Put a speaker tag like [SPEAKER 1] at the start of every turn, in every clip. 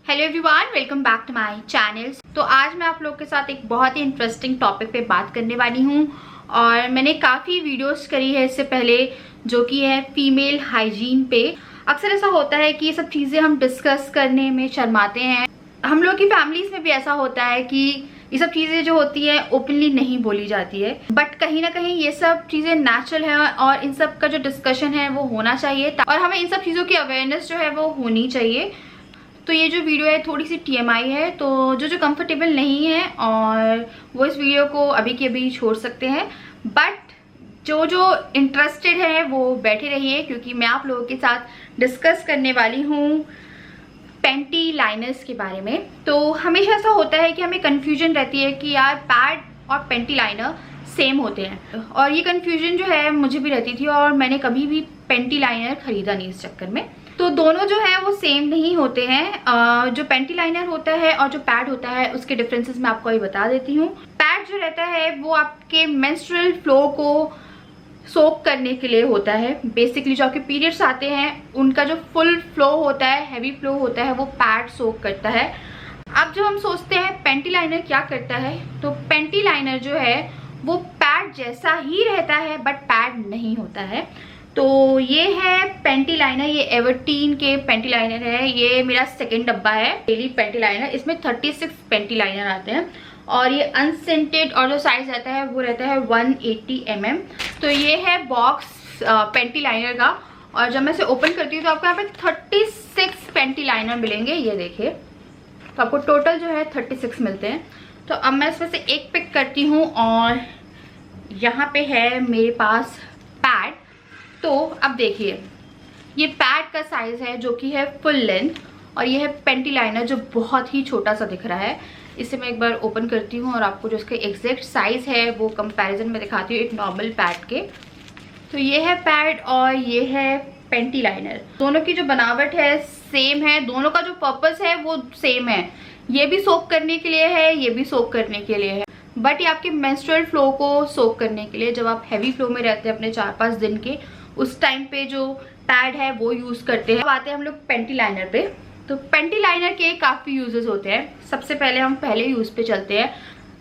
[SPEAKER 1] Hello everyone, welcome back to my channel. तो आज मैं आप लोग के साथ एक बहुत ही इंटरेस्टिंग टॉपिक पे बात करने वाली हूँ। और मैंने काफ़ी वीडियोस करी है इससे पहले, जो कि है फीमेल हाइजीन पे। अक्सर ऐसा होता है कि ये सब चीज़ें हम डिस्कस करने में शर्माते हैं। हम लोग की फैमिलीज में भी ऐसा होता है कि ये सब चीज़ें जो होती है ओपनली नहीं बोली जाती है, बट कहीं ना कहीं ये सब चीज़ें नेचुरल है और इन सब का जो डिस्कशन है वो होना चाहिए और हमें इन सब चीज़ों की अवेयरनेस जो है वो होनी चाहिए। तो ये जो वीडियो है थोड़ी सी TMI है, तो जो कंफर्टेबल नहीं है और वो इस वीडियो को अभी के अभी छोड़ सकते हैं, बट जो इंटरेस्टेड है वो बैठे रहिए, क्योंकि मैं आप लोगों के साथ डिस्कस करने वाली हूँ पैंटी लाइनर्स के बारे में। तो हमेशा ऐसा होता है कि हमें कन्फ्यूजन रहती है कि यार पैड और पैंटी लाइनर सेम होते हैं, और ये कन्फ्यूजन जो है मुझे भी रहती थी और मैंने कभी भी पैंटी लाइनर खरीदा नहीं इस चक्कर में। तो दोनों जो है वो सेम नहीं होते हैं। जो पैंटी लाइनर होता है और जो पैड होता है उसके डिफरेंसेस मैं आपको अभी बता देती हूँ। पैड जो रहता है वो आपके मेंस्ट्रुअल फ्लो को सोक करने के लिए होता है। बेसिकली जो आपके पीरियड्स आते हैं उनका जो फुल फ्लो होता है, हैवी फ्लो होता है, वो पैड सोक करता है। अब जो हम सोचते हैं पैंटी लाइनर क्या करता है, तो पैंटी लाइनर जो है वो पैड जैसा ही रहता है बट पैड नहीं होता है। तो ये है पैंटी लाइनर, ये एवर्टीन के पैंटी लाइनर है। ये मेरा सेकेंड डब्बा है डेली पैंटी लाइनर। इसमें 36 पैंटी लाइनर आते हैं और ये अनसेंटेड, और जो साइज रहता है वो रहता है 180 mm। तो ये है बॉक्स पैंटी लाइनर का, और जब मैं इसे ओपन करती हूँ तो आपको यहाँ पे 36 पैंटी लाइनर मिलेंगे। ये देखिए, तो आपको टोटल जो है 36 मिलते हैं। तो अब मैं इसमें से एक पिक करती हूँ और यहाँ पे है मेरे पास पैड। तो अब देखिए, ये पैड का साइज है जो कि है फुल लेंथ, और ये है पैंटी लाइनर जो बहुत ही छोटा सा दिख रहा है। इसे मैं एक बार ओपन करती हूँ और आपको जो इसका एग्जैक्ट साइज है वो कंपैरिजन में दिखाती हूँ एक नॉर्मल पैड के। तो ये है पैड और ये है पैंटी लाइनर। दोनों की जो बनावट है सेम है, दोनों का जो पर्पस है वो सेम है। ये भी सोक करने के लिए है, ये भी सोक करने के लिए है, बट ये आपके मेंस्ट्रुअल फ्लो को सोक करने के लिए, जब आप हैवी फ्लो में रहते हैं अपने 4-5 दिन के, उस टाइम पे जो पैड है वो यूज करते हैं। अब आते हैं हम लोग पैंटी लाइनर पे। तो पैंटी लाइनर के काफी यूजेस होते हैं। सबसे पहले हम पहले यूज पे चलते हैं।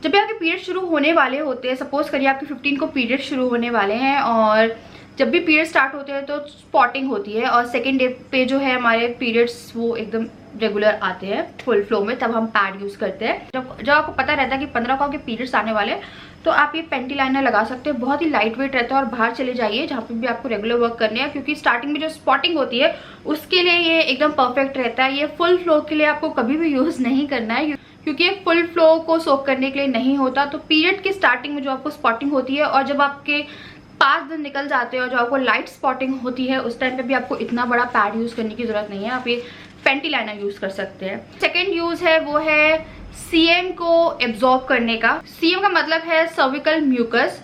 [SPEAKER 1] जब भी आपके पीरियड शुरू होने वाले होते हैं, सपोज करिए आपके 15 को पीरियड शुरू होने वाले हैं, और जब भी पीरियड स्टार्ट होते हैं तो स्पॉटिंग होती है, और सेकेंड डे पे जो है हमारे पीरियड्स वो एकदम रेगुलर आते हैं फुल फ्लो में, तब हम पैड यूज करते हैं। जब आपको पता रहता है कि 15 को आपके पीरियड्स आने वाले हैं, तो आप ये पैंटी लाइनर लगा सकते हैं। बहुत ही लाइट वेट रहता है, और बाहर चले जाइए जहाँ पे भी आपको रेगुलर वर्क करने हैं, क्योंकि स्टार्टिंग में जो स्पॉटिंग होती है उसके लिए ये एकदम परफेक्ट रहता है। ये फुल फ्लो के लिए आपको कभी भी यूज नहीं करना है, क्योंकि ये फुल फ्लो को सोक करने के लिए नहीं होता। तो पीरियड की स्टार्टिंग में जो आपको स्पॉटिंग होती है, और जब आपके 5 दिन निकल जाते हैं और जो आपको लाइट स्पॉटिंग होती है, उस टाइम पे भी आपको इतना बड़ा पैड यूज करने की जरूरत नहीं है। आप ये पैंटी लाइनर यूज कर सकते हैं। सेकेंड यूज है वो है CM को एब्जॉर्ब करने का। CM का मतलब है सर्विकल म्यूकस।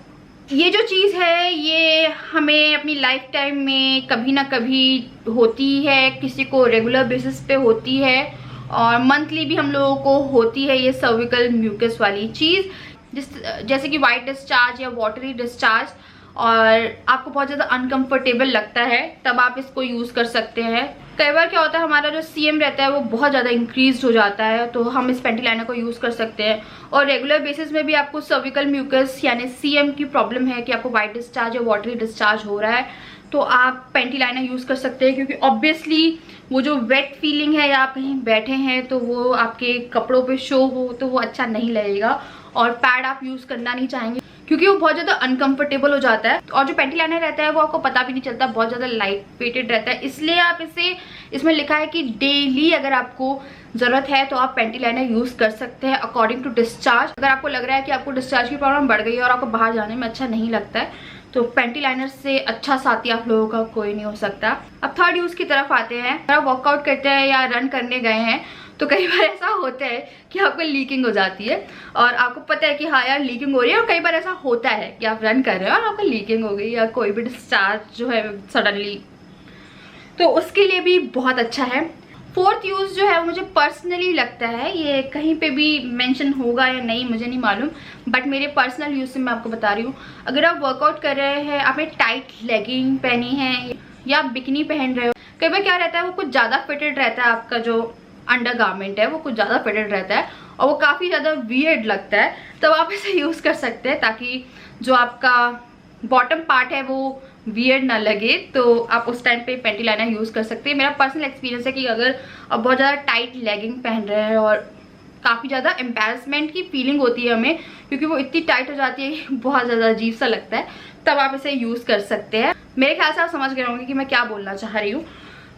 [SPEAKER 1] ये जो चीज़ है ये हमें अपनी लाइफ टाइम में कभी ना कभी होती है, किसी को रेगुलर बेसिस पे होती है, और मंथली भी हम लोगों को होती है ये सर्विकल म्यूकस वाली चीज़। जैसे कि वाइट डिस्चार्ज या वाटरी डिस्चार्ज, और आपको बहुत ज़्यादा अनकंफर्टेबल लगता है, तब आप इसको यूज़ कर सकते हैं। कई बार क्या होता है, हमारा जो CM रहता है वो बहुत ज़्यादा इंक्रीज हो जाता है, तो हम इस पैंटी लाइनर को यूज़ कर सकते हैं। और रेगुलर बेसिस में भी आपको सर्विकल म्यूकस यानी CM की प्रॉब्लम है कि आपको वाइट डिस्चार्ज या वाटरी डिस्चार्ज हो रहा है, तो आप पैंटी लाइनर यूज़ कर सकते हैं। क्योंकि ऑब्वियसली वो जो वेट फीलिंग है, या आप कहीं बैठे हैं तो वो आपके कपड़ों पे शो हो तो वो अच्छा नहीं लगेगा, और पैड आप यूज़ करना नहीं चाहेंगे क्योंकि वो बहुत ज़्यादा अनकंफर्टेबल हो जाता है। और जो पैंटी लाइनर रहता है वो आपको पता भी नहीं चलता, बहुत ज़्यादा लाइट वेटेड रहता है। इसलिए आप इसमें लिखा है कि डेली अगर आपको ज़रूरत है तो आप पैंटी लाइनर यूज़ कर सकते हैं अकॉर्डिंग टू डिस्चार्ज। अगर आपको लग रहा है कि आपको डिस्चार्ज की प्रॉब्लम बढ़ गई है और आपको बाहर जाने में अच्छा नहीं लगता है, तो पैंटी लाइनर से अच्छा साथी आप लोगों का कोई नहीं हो सकता। अब थर्ड यूज़ की तरफ आते हैं। अगर आप वर्कआउट करते हैं या रन करने गए हैं तो कई बार ऐसा होता है कि आपको लीकिंग हो जाती है, और आपको पता है कि हाँ यार लीकिंग हो रही है, और कई बार ऐसा होता है कि आप रन कर रहे हो और आपको लीकिंग हो गई या कोई भी डिस्चार्ज जो है सडनली, तो उसके लिए भी बहुत अच्छा है। फोर्थ यूज़ जो है वो मुझे पर्सनली लगता है, ये कहीं पे भी मेंशन होगा या नहीं मुझे नहीं मालूम, बट मेरे पर्सनल यूज़ से मैं आपको बता रही हूँ। अगर आप वर्कआउट कर रहे हैं, आपने टाइट लेगिंग पहनी है या आप बिकनी पहन रहे हो, कई बार क्या रहता है वो कुछ ज़्यादा फिटेड रहता है आपका जो अंडर गारमेंट है वो कुछ ज़्यादा फिटेड रहता है और वो काफ़ी ज़्यादा वियर्ड लगता है, तब आप इसे यूज़ कर सकते हैं ताकि जो आपका बॉटम पार्ट है वो वियर्ड ना लगे। तो आप उस टाइम पे पैंटी लाइनर यूज़ कर सकते हैं। मेरा पर्सनल एक्सपीरियंस है कि अगर आप बहुत ज़्यादा टाइट लेगिंग पहन रहे हैं और काफ़ी ज़्यादा एम्बैरसमेंट की फीलिंग होती है हमें, क्योंकि वो इतनी टाइट हो जाती है कि बहुत ज़्यादा अजीब सा लगता है, तब आप इसे यूज़ कर सकते हैं। मेरे ख्याल से आप समझ गए होंगे कि मैं क्या बोलना चाह रही हूँ।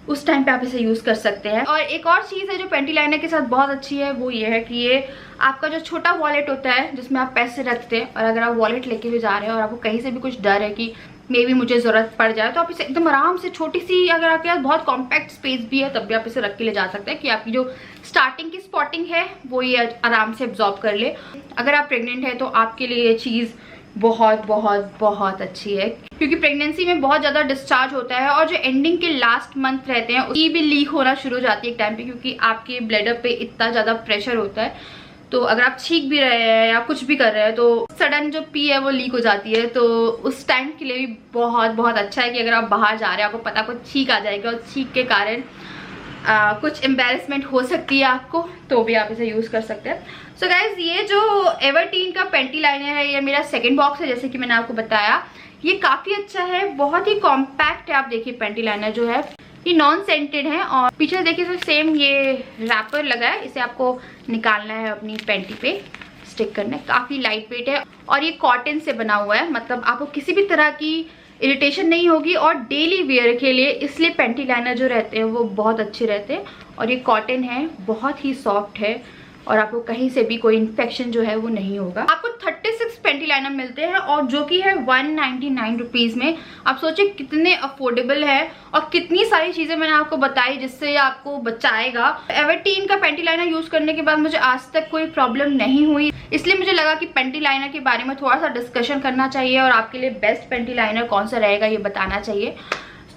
[SPEAKER 1] उस टाइम पे आप इसे यूज़ कर सकते हैं। और एक और चीज़ है जो पैंटी लाइनर के साथ बहुत अच्छी है, वो ये है कि ये आपका जो छोटा वॉलेट होता है जिसमें आप पैसे रखते हैं, और अगर आप वॉलेट लेके भी जा रहे हैं और आपको कहीं से भी कुछ डर है कि मे बी मुझे ज़रूरत पड़ जाए, तो आप इसे एकदम आराम से छोटी सी, अगर आपके पास बहुत कॉम्पैक्ट स्पेस भी है तब भी आप इसे रख के ले जा सकते हैं कि आपकी जो स्टार्टिंग की स्पॉटिंग है वो ये आराम से एब्जॉर्ब कर ले। अगर आप प्रेग्नेंट है तो आपके लिए ये चीज़ बहुत बहुत बहुत अच्छी है, क्योंकि प्रेगनेंसी में बहुत ज़्यादा डिस्चार्ज होता है और जो एंडिंग के लास्ट मंथ रहते हैं उसकी भी लीक होना शुरू हो जाती है एक टाइम पे, क्योंकि आपके ब्लैडर पे इतना ज़्यादा प्रेशर होता है। तो अगर आप छींक भी रहे हैं या कुछ भी कर रहे हैं तो सडन जो पी है वो लीक हो जाती है। तो उस टाइम के लिए भी बहुत बहुत अच्छा है कि अगर आप बाहर जा रहे हैं, आपको पता कुछ छींक आ जाएगा और छींक के कारण कुछ एम्बैरेसमेंट हो सकती है आपको, तो भी आप इसे यूज़ कर सकते हैं। सो गाइज, ये जो एवरटीन का पैंटी लाइनर है ये मेरा सेकंड बॉक्स है, जैसे कि मैंने आपको बताया। ये काफ़ी अच्छा है, बहुत ही कॉम्पैक्ट है। आप देखिए पैंटी लाइनर जो है ये नॉन सेंटेड है और पीछे देखिए तो सेम ये रैपर लगा है, इसे आपको निकालना है अपनी पैंटी पे स्टिक करना है। काफ़ी लाइट वेट है और ये कॉटन से बना हुआ है, मतलब आपको किसी भी तरह की इरिटेशन नहीं होगी और डेली वेयर के लिए इसलिए पैंटी लाइनर जो रहते हैं वो बहुत अच्छे रहते हैं। और ये कॉटन है, बहुत ही सॉफ्ट है और आपको कहीं से भी कोई इन्फेक्शन जो है वो नहीं होगा। आपको 36 पैंटी लाइनर मिलते हैं और जो कि है 199 रुपीज़ में। आप सोचिए कितने अफोर्डेबल है और कितनी सारी चीज़ें मैंने आपको बताई जिससे आपको बचाएगा। एवरटीन का पैंटी लाइनर यूज़ करने के बाद मुझे आज तक कोई प्रॉब्लम नहीं हुई, इसलिए मुझे लगा कि पैंटी लाइनर के बारे में थोड़ा सा डिस्कशन करना चाहिए और आपके लिए बेस्ट पैंटी लाइनर कौन सा रहेगा ये बताना चाहिए।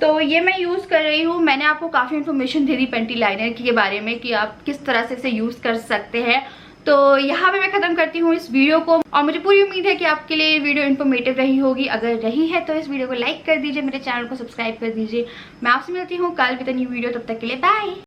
[SPEAKER 1] तो ये मैं यूज़ कर रही हूँ। मैंने आपको काफ़ी इन्फॉर्मेशन दे दी पैंटी लाइनर के बारे में कि आप किस तरह से इसे यूज़ कर सकते हैं। तो यहाँ पे मैं ख़त्म करती हूँ इस वीडियो को और मुझे पूरी उम्मीद है कि आपके लिए ये वीडियो इन्फॉर्मेटिव रही होगी। अगर रही है तो इस वीडियो को लाइक कर दीजिए, मेरे चैनल को सब्सक्राइब कर दीजिए। मैं आपसे मिलती हूँ कल विद अ न्यू वीडियो, तब तक के लिए बाय।